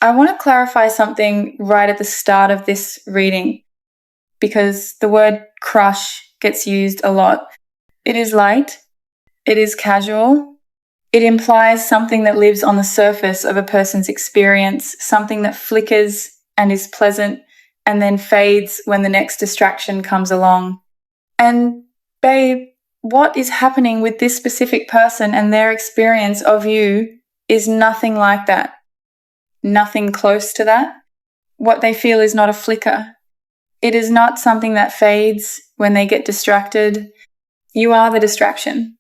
I want to clarify something right at the start of this reading because the word crush gets used a lot. It is light. It is casual. It implies something that lives on the surface of a person's experience, something that flickers and is pleasant and then fades when the next distraction comes along. And babe, what is happening with this specific person and their experience of you is nothing like that. Nothing close to that. What they feel is not a flicker. It is not something that fades when they get distracted. You are the distraction.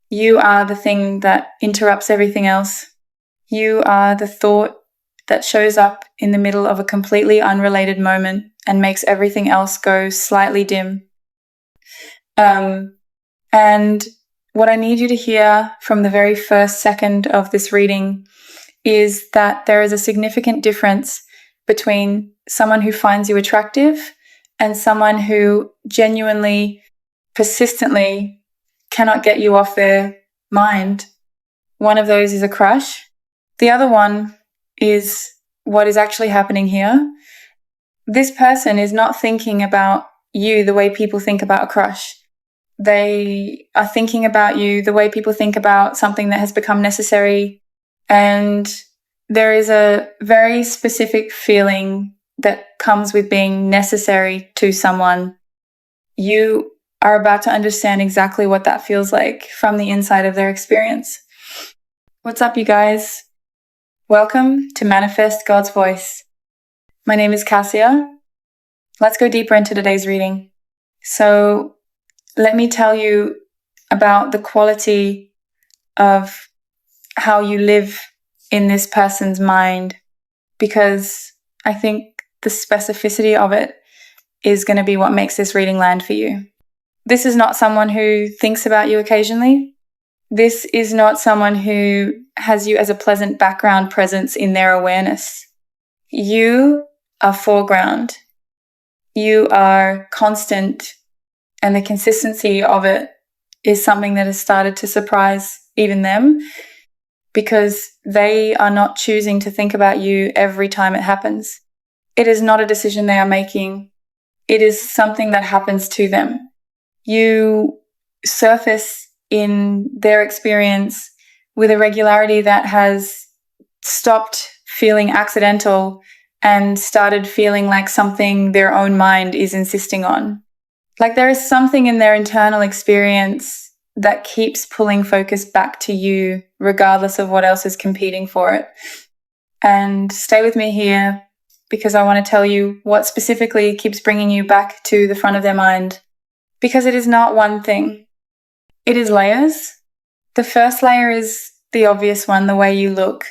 You are the thing that interrupts everything else. You are the thought that shows up in the middle of a completely unrelated moment and makes everything else go slightly dim. And what I need you to hear from the very first second of this reading is that there is a significant difference between someone who finds you attractive and someone who genuinely, persistently cannot get you off their mind. One of those is a crush. The other one is what is actually happening here. This person is not thinking about you the way people think about a crush. They are thinking about you the way people think about something that has become necessary. And there is a very specific feeling that comes with being necessary to someone. You are about to understand exactly what that feels like from the inside of their experience. What's up, you guys? Welcome to Manifest God's Voice. My name is Cassia. Let's go deeper into today's reading. So let me tell you about the quality of how you live in this person's mind, because I think the specificity of it is going to be what makes this reading land for you. This is not someone who thinks about you occasionally. This is not someone who has you as a pleasant background presence in their awareness. You are foreground. You are constant, and the consistency of it is something that has started to surprise even them, because they are not choosing to think about you every time it happens. It is not a decision they are making. It is something that happens to them. You surface in their experience with a regularity that has stopped feeling accidental and started feeling like something their own mind is insisting on. Like there is something in their internal experience that keeps pulling focus back to you, regardless of what else is competing for it. And stay with me here, because I want to tell you what specifically keeps bringing you back to the front of their mind. Because it is not one thing. It is layers. The first layer is the obvious one, the way you look,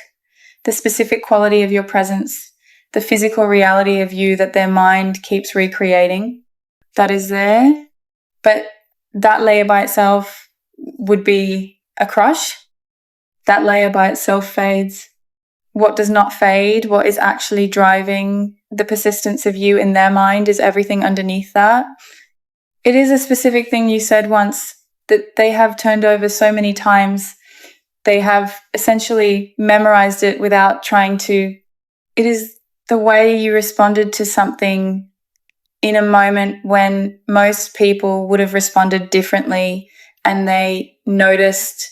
the specific quality of your presence, the physical reality of you that their mind keeps recreating. That is there. But that layer by itself would be a crush. That layer by itself fades. What does not fade, what is actually driving the persistence of you in their mind, is everything underneath that. It is a specific thing you said once that they have turned over so many times. They have essentially memorized it without trying to. It is the way you responded to something in a moment when most people would have responded differently, and they noticed.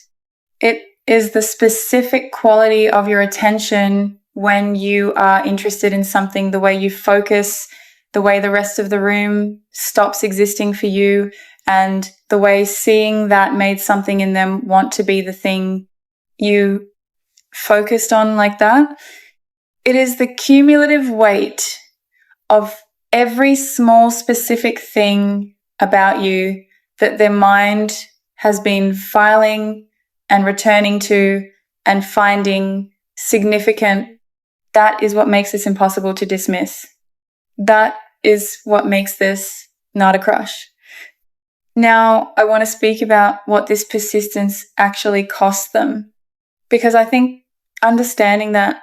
It is the specific quality of your attention when you are interested in something, the way you focus, the way the rest of the room stops existing for you, and the way seeing that made something in them want to be the thing you focused on like that. It is the cumulative weight of every small specific thing about you that their mind has been filing and returning to and finding significant. That is what makes this impossible to dismiss. That is what makes this not a crush. Now, I want to speak about what this persistence actually costs them, because I think understanding that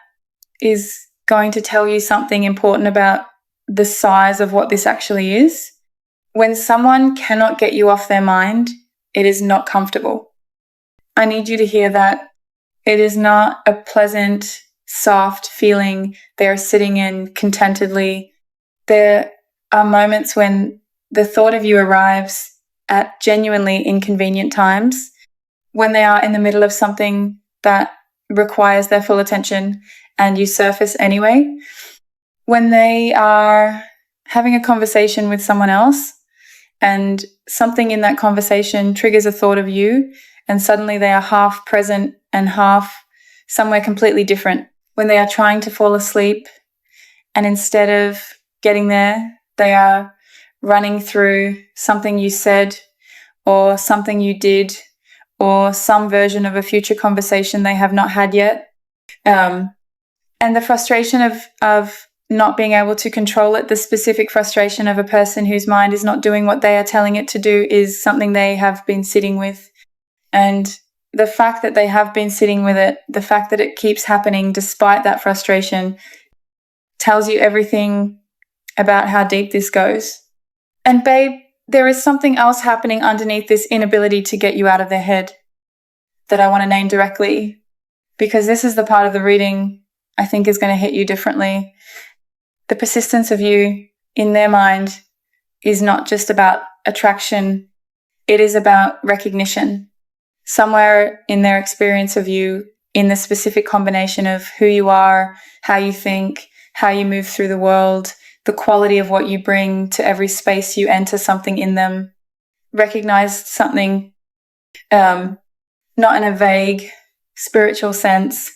is going to tell you something important about the size of what this actually is. When someone cannot get you off their mind, it is not comfortable. I need you to hear that. It is not a pleasant, soft feeling they are sitting in contentedly. There are moments when the thought of you arrives at genuinely inconvenient times, when they are in the middle of something that requires their full attention and you surface anyway, when they are having a conversation with someone else and something in that conversation triggers a thought of you and suddenly they are half present and half somewhere completely different, when they are trying to fall asleep and instead of getting there, they are running through something you said or something you did or some version of a future conversation they have not had yet. And the frustration of not being able to control it, the specific frustration of a person whose mind is not doing what they are telling it to do, is something they have been sitting with. And the fact that they have been sitting with it, the fact that it keeps happening despite that frustration, tells you everything about how deep this goes. And babe, there is something else happening underneath this inability to get you out of their head that I want to name directly, because this is the part of the reading I think is going to hit you differently. The persistence of you in their mind is not just about attraction, it is about recognition. Somewhere in their experience of you, in the specific combination of who you are, how you think, how you move through the world, the quality of what you bring to every space you enter, something in them recognized something, not in a vague spiritual sense,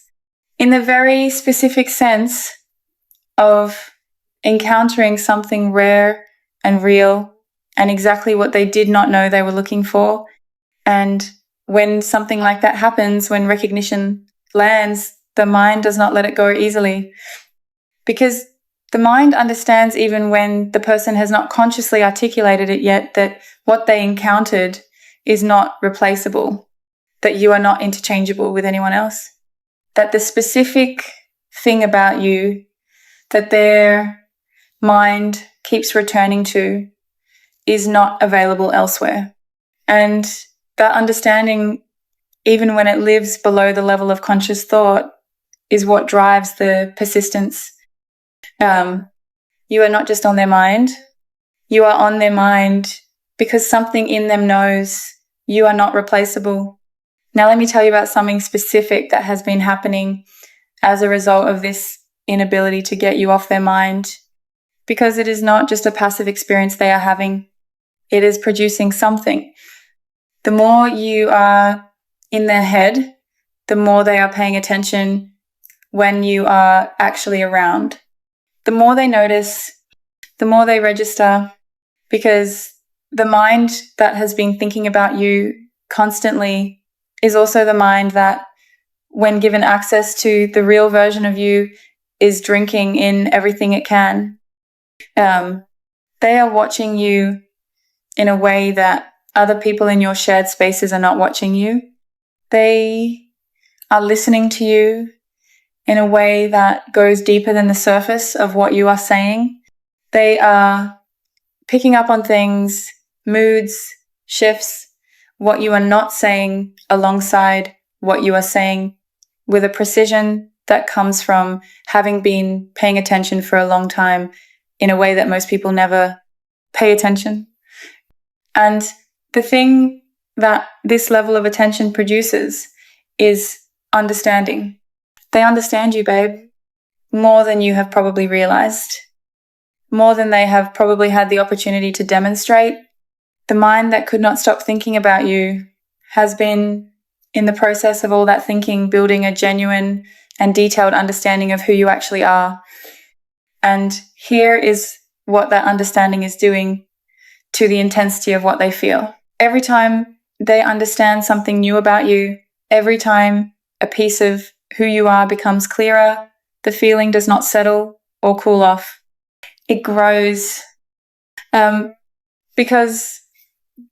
in the very specific sense of encountering something rare and real and exactly what they did not know they were looking for. And when something like that happens, when recognition lands, the mind does not let it go easily, because the mind understands, even when the person has not consciously articulated it yet, that what they encountered is not replaceable, that you are not interchangeable with anyone else, that the specific thing about you that their mind keeps returning to is not available elsewhere. And that understanding, even when it lives below the level of conscious thought, is what drives the persistence. You are not just on their mind. You are on their mind because something in them knows you are not replaceable. Now, let me tell you about something specific that has been happening as a result of this inability to get you off their mind, because it is not just a passive experience they are having. It is producing something. The more you are in their head, the more they are paying attention when you are actually around. The more they notice, the more they register, because the mind that has been thinking about you constantly is also the mind that, when given access to the real version of you, is drinking in everything it can. They are watching you in a way that other people in your shared spaces are not watching you. They are listening to you in a way that goes deeper than the surface of what you are saying. They are picking up on things, moods, shifts, what you are not saying alongside what you are saying, with a precision that comes from having been paying attention for a long time in a way that most people never pay attention. And the thing that this level of attention produces is understanding. They understand you, babe, more than you have probably realized, more than they have probably had the opportunity to demonstrate. The mind that could not stop thinking about you has been, in the process of all that thinking, building a genuine and detailed understanding of who you actually are. And here is what that understanding is doing to the intensity of what they feel. Every time they understand something new about you, every time a piece of who you are becomes clearer, the feeling does not settle or cool off. It grows, because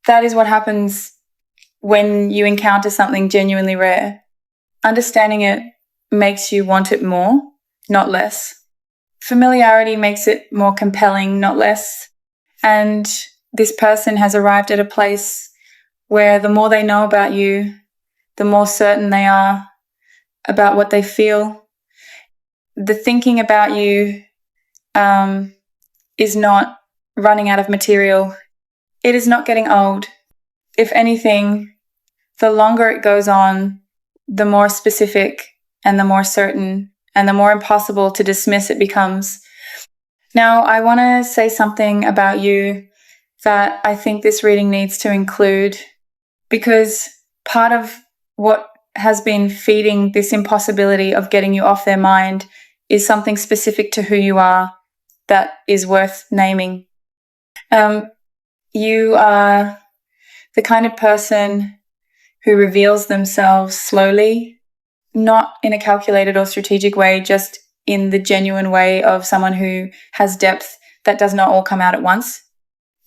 that is what happens when you encounter something genuinely rare. Understanding it makes you want it more, not less. Familiarity makes it more compelling, not less. And this person has arrived at a place where the more they know about you, the more certain they are about what they feel. the thinking about you is not running out of material. It is not getting old. If anything, the longer it goes on, the more specific and the more certain and the more impossible to dismiss it becomes. Now, I want to say something about you that I think this reading needs to include, because part of what has been feeding this impossibility of getting you off their mind is something specific to who you are that is worth naming. You are the kind of person who reveals themselves slowly, not in a calculated or strategic way, just in the genuine way of someone who has depth that does not all come out at once.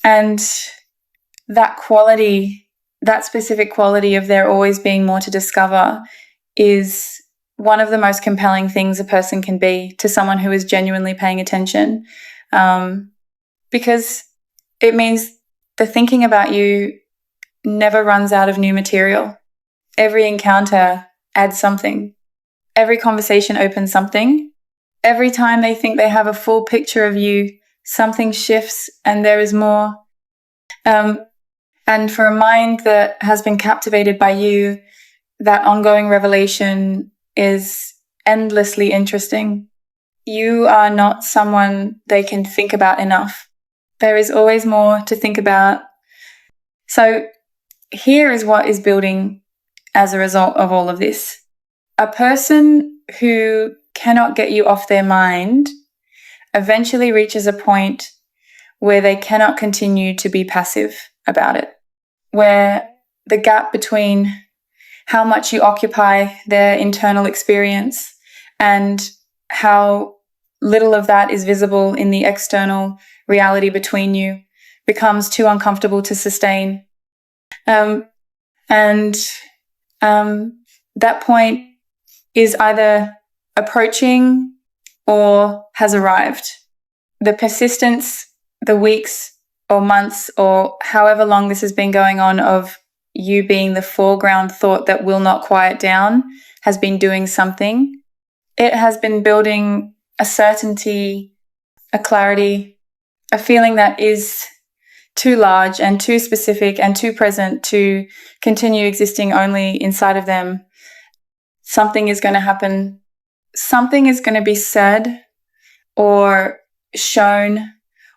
And that quality, that specific quality of there always being more to discover, is one of the most compelling things a person can be to someone who is genuinely paying attention, because it means the thinking about you never runs out of new material. Every encounter adds something. Every conversation opens something. Every time they think they have a full picture of you, something shifts and there is more. And for a mind that has been captivated by you, that ongoing revelation is endlessly interesting. You are not someone they can think about enough. There is always more to think about. So here is what is building as a result of all of this. A person who cannot get you off their mind eventually reaches a point where they cannot continue to be passive about it, where the gap between how much you occupy their internal experience and how little of that is visible in the external reality between you becomes too uncomfortable to sustain. That point is either approaching or has arrived. The persistence, the weeks or months or however long this has been going on of you being the foreground thought that will not quiet down has been doing something. It has been building a certainty, a clarity, a feeling that is too large and too specific and too present to continue existing only inside of them. Something is going to happen. Something is going to be said or shown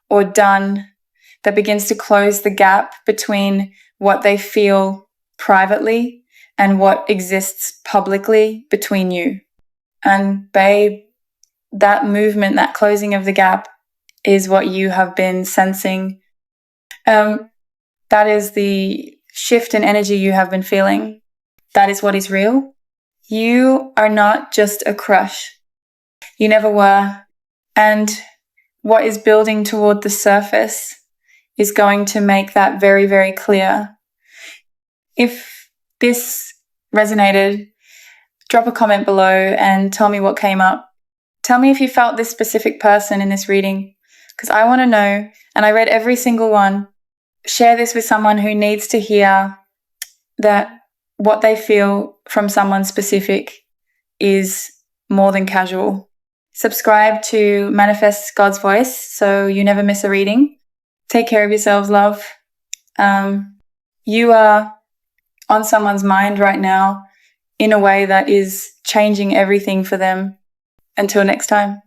or done that begins to close the gap between what they feel privately and what exists publicly between you. And babe, that movement, that closing of the gap is what you have been sensing. That is the shift in energy you have been feeling. That is what is real. You are not just a crush. You never were. And what is building toward the surface is going to make that very, very clear. If this resonated, drop a comment below and tell me what came up. Tell me if you felt this specific person in this reading, because I want to know, and I read every single one. Share this with someone who needs to hear that what they feel from someone specific is more than casual. Subscribe to Manifest God's Voice so you never miss a reading. Take care of yourselves, love. You are on someone's mind right now in a way that is changing everything for them. Until next time.